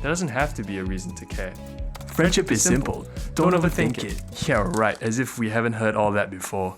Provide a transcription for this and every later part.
There doesn't have to be a reason to care. Friendship is simple. Don't overthink it. Yeah, right, as if we haven't heard all that before.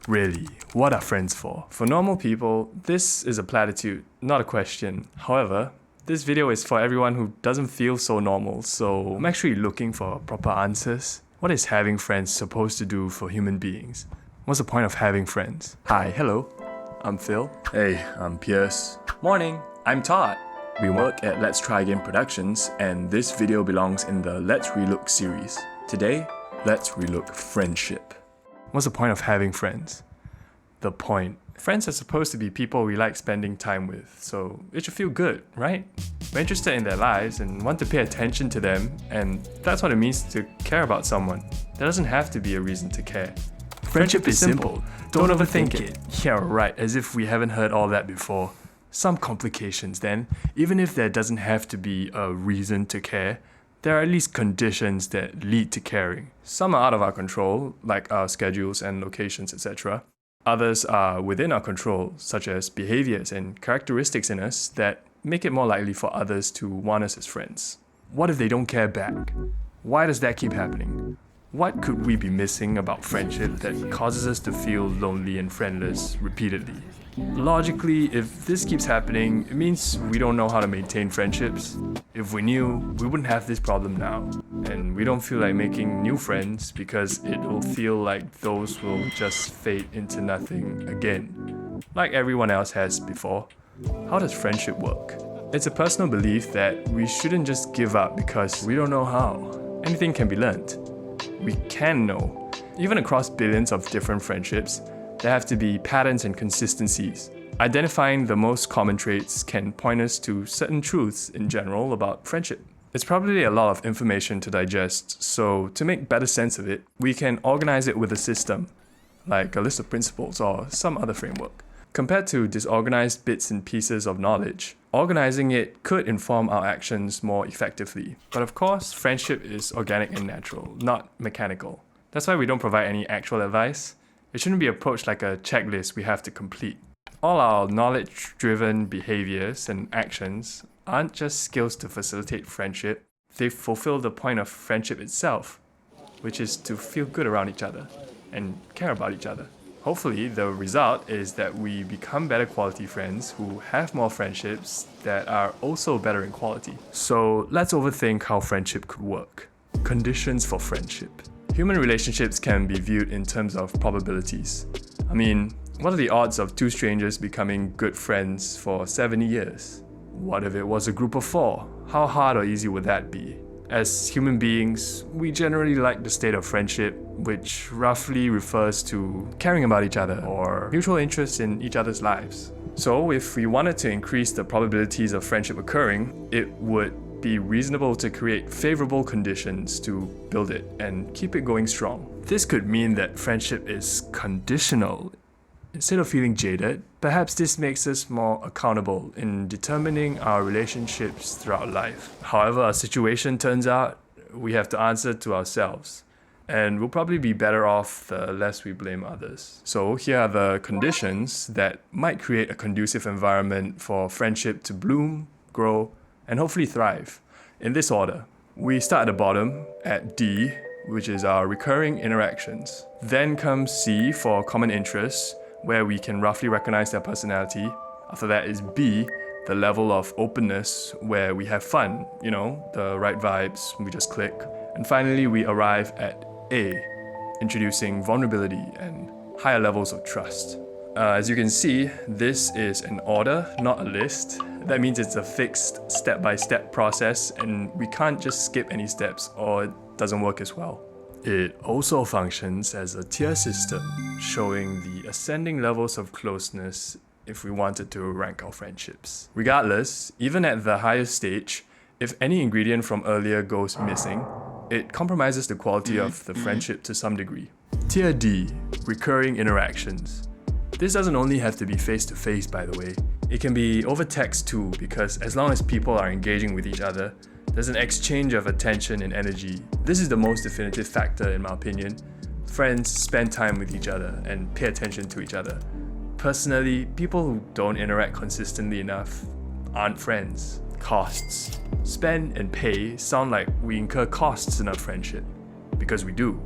Really, what are friends for? For normal people, this is a platitude, not a question. However, this video is for everyone who doesn't feel so normal, so I'm actually looking for proper answers. What is having friends supposed to do for human beings? What's the point of having friends? Hi, hello, I'm Phil. Hey, I'm Pierce. Morning, I'm Todd. We work at Let's Try Again Productions, and this video belongs in the Let's Relook series. Today, let's relook friendship. What's the point of having friends? The point. Friends are supposed to be people we like spending time with, so it should feel good, right? We're interested in their lives and want to pay attention to them, and that's what it means to care about someone. There doesn't have to be a reason to care. Friendship is simple. Don't overthink it. Yeah, right, as if we haven't heard all that before. Some complications then. Even if there doesn't have to be a reason to care, there are at least conditions that lead to caring. Some are out of our control, like our schedules and locations, etc. Others are within our control, such as behaviors and characteristics in us that make it more likely for others to want us as friends. What if they don't care back? Why does that keep happening? What could we be missing about friendship that causes us to feel lonely and friendless repeatedly? Logically, if this keeps happening, it means we don't know how to maintain friendships. If we knew, we wouldn't have this problem now. And we don't feel like making new friends because it will feel like those will just fade into nothing again, like everyone else has before. How does friendship work? It's a personal belief that we shouldn't just give up because we don't know how. Anything can be learned. We can know. Even across billions of different friendships, there have to be patterns and consistencies. Identifying the most common traits can point us to certain truths in general about friendship. It's probably a lot of information to digest, so to make better sense of it, we can organize it with a system, like a list of principles or some other framework. Compared to disorganized bits and pieces of knowledge, organizing it could inform our actions more effectively. But of course, friendship is organic and natural, not mechanical. That's why we don't provide any actual advice. It shouldn't be approached like a checklist we have to complete. All our knowledge-driven behaviors and actions aren't just skills to facilitate friendship, they fulfill the point of friendship itself, which is to feel good around each other and care about each other. Hopefully, the result is that we become better quality friends who have more friendships that are also better in quality. So let's overthink how friendship could work. Conditions for friendship. Human relationships can be viewed in terms of probabilities. I mean, what are the odds of two strangers becoming good friends for 70 years? What if it was a group of 4? How hard or easy would that be? As human beings, we generally like the state of friendship, which roughly refers to caring about each other or mutual interest in each other's lives. So if we wanted to increase the probabilities of friendship occurring, it would be reasonable to create favorable conditions to build it and keep it going strong. This could mean that friendship is conditional. Instead of feeling jaded, perhaps this makes us more accountable in determining our relationships throughout life. However a situation turns out, we have to answer to ourselves. And we'll probably be better off the less we blame others. So here are the conditions that might create a conducive environment for friendship to bloom, grow, and hopefully thrive. In this order, we start at the bottom at D, which is our recurring interactions. Then comes C for common interests, where we can roughly recognize their personality. After that is B, the level of openness, where we have fun, the right vibes, we just click. And finally, we arrive at A, introducing vulnerability and higher levels of trust. As you can see, this is an order, not a list. That means it's a fixed step-by-step process and we can't just skip any steps or it doesn't work as well. It also functions as a tier system, showing the ascending levels of closeness if we wanted to rank our friendships. Regardless, even at the highest stage, if any ingredient from earlier goes missing, it compromises the quality of the friendship to some degree. Tier D, recurring interactions. This doesn't only have to be face-to-face, by the way. It can be over text too, because as long as people are engaging with each other, there's an exchange of attention and energy. This is the most definitive factor in my opinion. Friends spend time with each other and pay attention to each other. Personally, people who don't interact consistently enough aren't friends. Costs. Spend and pay sound like we incur costs in our friendship, because we do.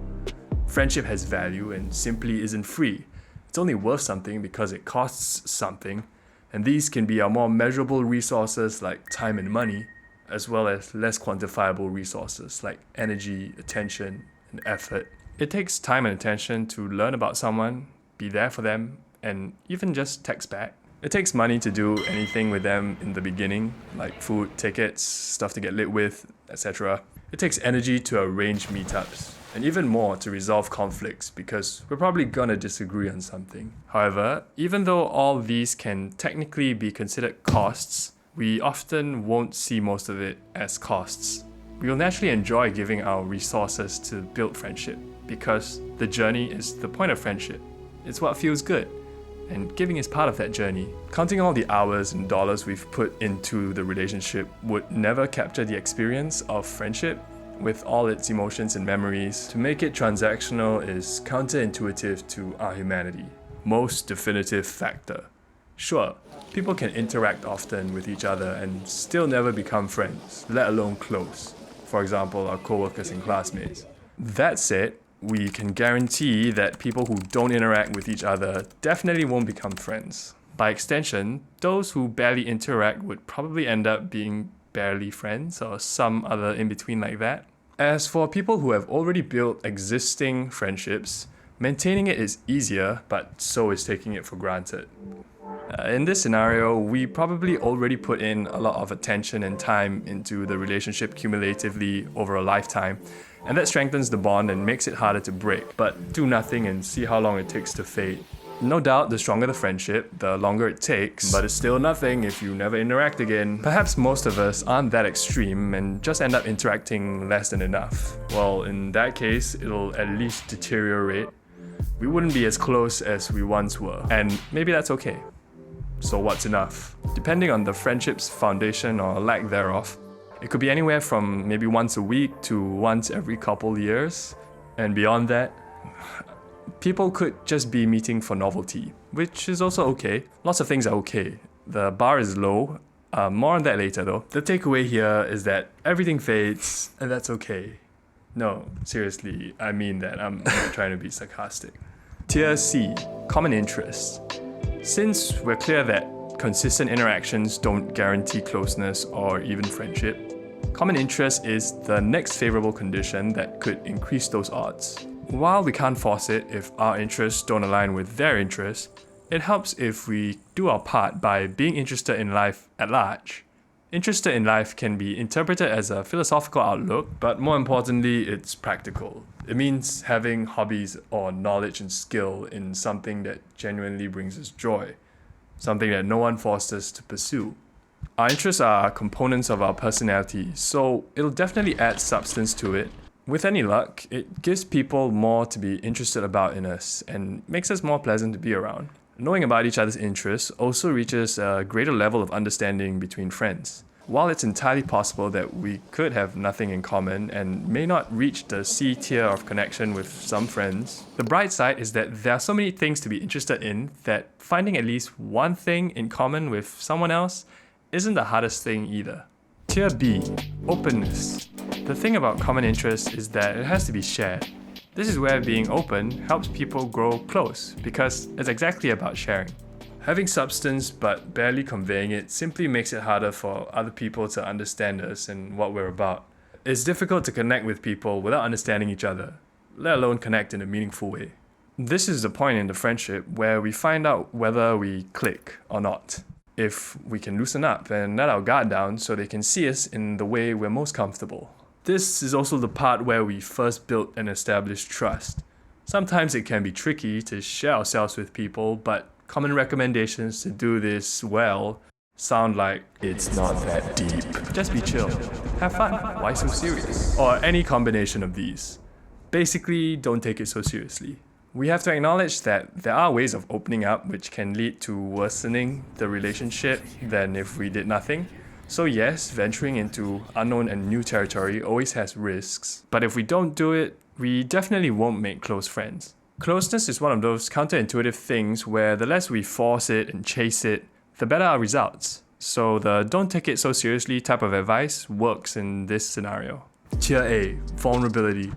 Friendship has value and simply isn't free. It's only worth something because it costs something, and these can be our more measurable resources like time and money, as well as less quantifiable resources like energy, attention, and effort. It takes time and attention to learn about someone, be there for them, and even just text back. It takes money to do anything with them in the beginning, like food, tickets, stuff to get lit with, etc. It takes energy to arrange meetups, and even more to resolve conflicts because we're probably gonna disagree on something. However, even though all these can technically be considered costs, we often won't see most of it as costs. We will naturally enjoy giving our resources to build friendship because the journey is the point of friendship. It's what feels good. And giving is part of that journey. Counting all the hours and dollars we've put into the relationship would never capture the experience of friendship with all its emotions and memories. To make it transactional is counterintuitive to our humanity. Most definitive factor. Sure, people can interact often with each other and still never become friends, let alone close. For example, our co-workers and classmates. That said, we can guarantee that people who don't interact with each other definitely won't become friends. By extension, those who barely interact would probably end up being barely friends or some other in between like that. As for people who have already built existing friendships, maintaining it is easier, but so is taking it for granted. In this scenario, we probably already put in a lot of attention and time into the relationship cumulatively over a lifetime, and that strengthens the bond and makes it harder to break. But do nothing and see how long it takes to fade. No doubt, the stronger the friendship, the longer it takes, but it's still nothing if you never interact again. Perhaps most of us aren't that extreme and just end up interacting less than enough. Well, in that case, it'll at least deteriorate. We wouldn't be as close as we once were, and maybe that's okay. So what's enough? Depending on the friendship's foundation or lack thereof, it could be anywhere from maybe once a week to once every couple years. And beyond that, people could just be meeting for novelty, which is also okay. Lots of things are okay. The bar is low. More on that later though. The takeaway here is that everything fades, and that's okay. No, seriously, I mean that. I'm not trying to be sarcastic. Tier C, common interests. Since we're clear that consistent interactions don't guarantee closeness or even friendship, common interest is the next favorable condition that could increase those odds. While we can't force it if our interests don't align with their interests, it helps if we do our part by being interested in life at large. Interested in life can be interpreted as a philosophical outlook, but more importantly, it's practical. It means having hobbies or knowledge and skill in something that genuinely brings us joy, something that no one forced us to pursue. Our interests are components of our personality, so it'll definitely add substance to it. With any luck, it gives people more to be interested about in us and makes us more pleasant to be around. Knowing about each other's interests also reaches a greater level of understanding between friends. While it's entirely possible that we could have nothing in common and may not reach the C tier of connection with some friends, the bright side is that there are so many things to be interested in that finding at least one thing in common with someone else isn't the hardest thing either. Tier B, openness. The thing about common interest is that it has to be shared. This is where being open helps people grow close because it's exactly about sharing. Having substance but barely conveying it simply makes it harder for other people to understand us and what we're about. It's difficult to connect with people without understanding each other, let alone connect in a meaningful way. This is the point in the friendship where we find out whether we click or not. If we can loosen up and let our guard down so they can see us in the way we're most comfortable. This is also the part where we first build and establish trust. Sometimes it can be tricky to share ourselves with people, but common recommendations to do this well sound like it's not that deep. Just be chill. Have fun. Why so serious? Or any combination of these. Basically, don't take it so seriously. We have to acknowledge that there are ways of opening up which can lead to worsening the relationship than if we did nothing. So yes, venturing into unknown and new territory always has risks, but if we don't do it, we definitely won't make close friends. Closeness is one of those counterintuitive things where the less we force it and chase it, the better our results. So the don't take it so seriously type of advice works in this scenario. Tier A, vulnerability.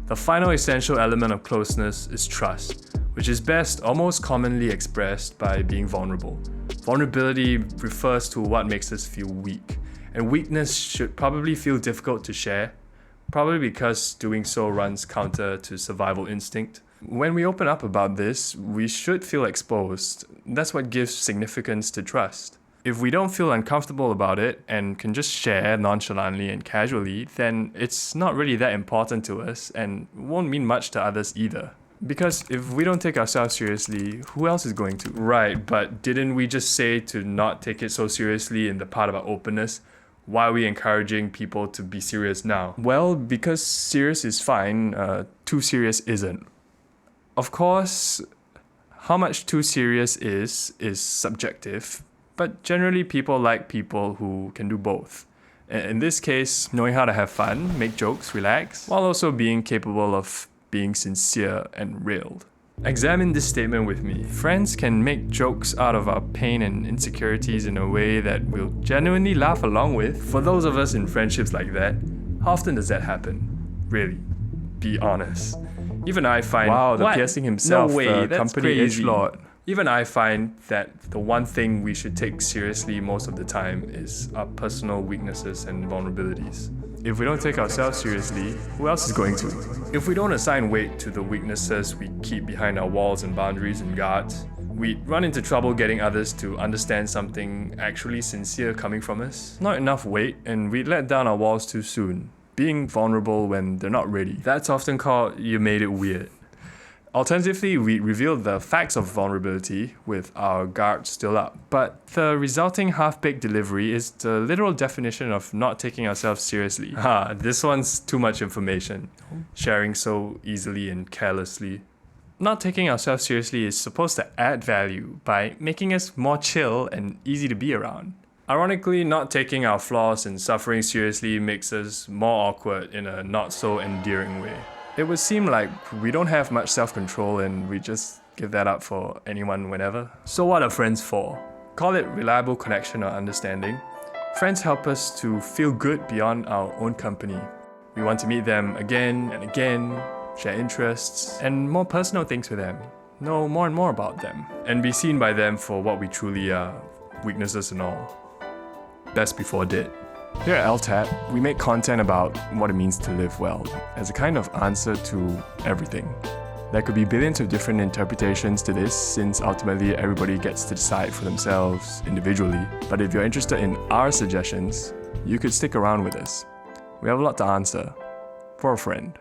The final essential element of closeness is trust, which is best almost commonly expressed by being vulnerable. Vulnerability refers to what makes us feel weak, and weakness should probably feel difficult to share, probably because doing so runs counter to survival instinct. When we open up about this, we should feel exposed. That's what gives significance to trust. If we don't feel uncomfortable about it and can just share nonchalantly and casually, then it's not really that important to us and won't mean much to others either. Because if we don't take ourselves seriously, who else is going to? Right, but didn't we just say to not take it so seriously in the part about openness? Why are we encouraging people to be serious now? Well, because serious is fine, too serious isn't. Of course, how much too serious is subjective, but generally people like people who can do both. In this case, knowing how to have fun, make jokes, relax, while also being capable of being sincere and real. Examine this statement with me. Friends can make jokes out of our pain and insecurities in a way that we'll genuinely laugh along with. For those of us in friendships like that, how often does that happen? Really, be honest. Even I find the piercing himself, no way, the that's company crazy. edgelord. Even I find that the one thing we should take seriously most of the time is our personal weaknesses and vulnerabilities. If we don't take ourselves seriously, who else is going to? If we don't assign weight to the weaknesses we keep behind our walls and boundaries and guards, we run into trouble getting others to understand something actually sincere coming from us. Not enough weight, and we let down our walls too soon. Being vulnerable when they're not ready. That's often called you made it weird. Alternatively, we reveal the facts of vulnerability with our guard still up. But the resulting half-baked delivery is the literal definition of not taking ourselves seriously. This one's too much information. Sharing so easily and carelessly. Not taking ourselves seriously is supposed to add value by making us more chill and easy to be around. Ironically, not taking our flaws and suffering seriously makes us more awkward in a not-so-endearing way. It would seem like we don't have much self-control and we just give that up for anyone whenever. So what are friends for? Call it reliable connection or understanding. Friends help us to feel good beyond our own company. We want to meet them again and again, share interests, and more personal things with them. Know more and more about them, and be seen by them for what we truly are, weaknesses and all. Best before did. Here at LTAp, we make content about what it means to live well, as a kind of answer to everything. There could be billions of different interpretations to this, since ultimately everybody gets to decide for themselves individually. But if you're interested in our suggestions, you could stick around with us. We have a lot to answer. For a friend.